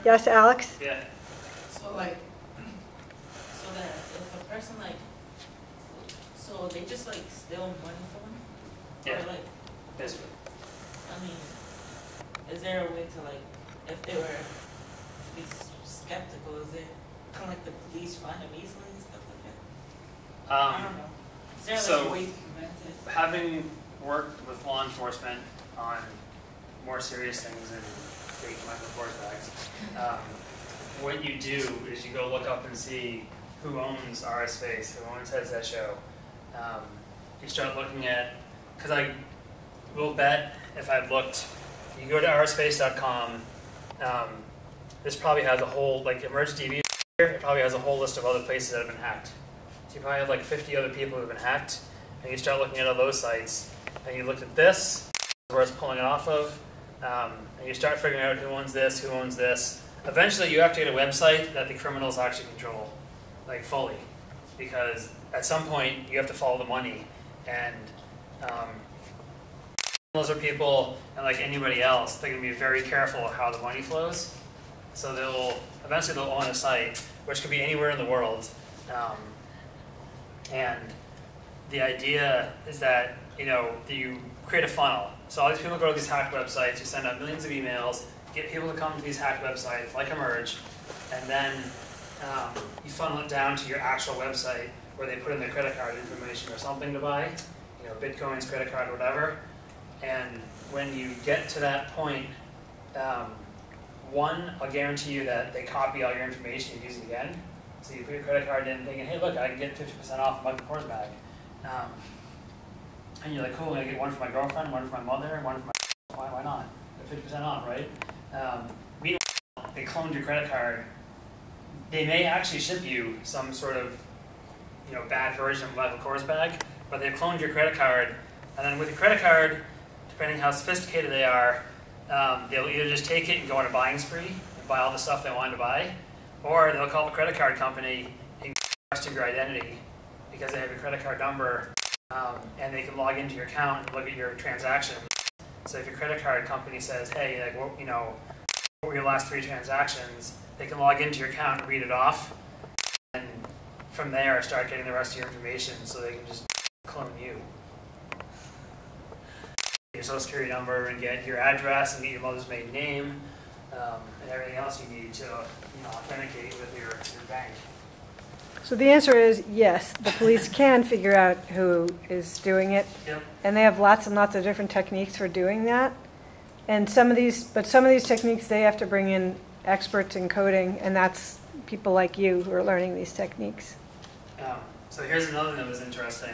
Yes, Alex? Yeah. So like, so that if a person like, so they just like steal money from them? Yeah. Or like, Basically. I mean, is there a way to like, if they were to be skeptical, is there kind of like the police find them easily and stuff like that? I don't know. Is there like a way to prevent it? Having worked with law enforcement on more serious things than fake Michael Kors bags, what you do is you go look up and see who owns RS Space, who owns Heads That Show. You start looking at, because I will bet if I looked, you go to rspace.com, this probably has a whole, like emergency TV here, it probably has a whole list of other places that have been hacked. So you probably have like 50 other people who have been hacked, and you start looking at all those sites, and you look at this, where it's pulling it off of, and you start figuring out who owns this, who owns this. Eventually you have to get a website that the criminals actually control, like fully, because at some point you have to follow the money, and those are people, and like anybody else, they're going to be very careful of how the money flows. So eventually they'll own a site, which could be anywhere in the world. And the idea is that, you create a funnel. So all these people go to these hacked websites, you send out millions of emails, get people to come to these hacked websites, like Emerge, and then you funnel it down to your actual website where they put in their credit card information or something to buy, Bitcoins, credit card, whatever. And when you get to that point, one, I'll guarantee you that they copy all your information and use it again. So you put your credit card in thinking, hey, look, I can get 50% off a Michael Kors bag. And you're like, cool, I'm going to get one for my girlfriend, one for my mother, one for my... Why not? They're 50% off, right? Meanwhile, they cloned your credit card. They may actually ship you some sort of bad version of Michael Kors bag, but they've cloned your credit card. And then with your credit card, depending how sophisticated they are, they'll either just take it and go on a buying spree and buy all the stuff they wanted to buy, or they'll call the credit card company and question your identity because they have your credit card number, and they can log into your account and look at your transactions. So if your credit card company says, hey, like, what were your last 3 transactions, they can log into your account and read it off, and from there start getting the rest of your information so they can just clone you. Your social security number and get your address and get your mother's maiden name, and everything else you need to authenticate with your bank. So the answer is yes, the police can figure out who is doing it. Yep. And they have lots and lots of different techniques for doing that. And some of these techniques, they have to bring in experts in coding, and that's people like you who are learning these techniques. So here's another thing that was interesting.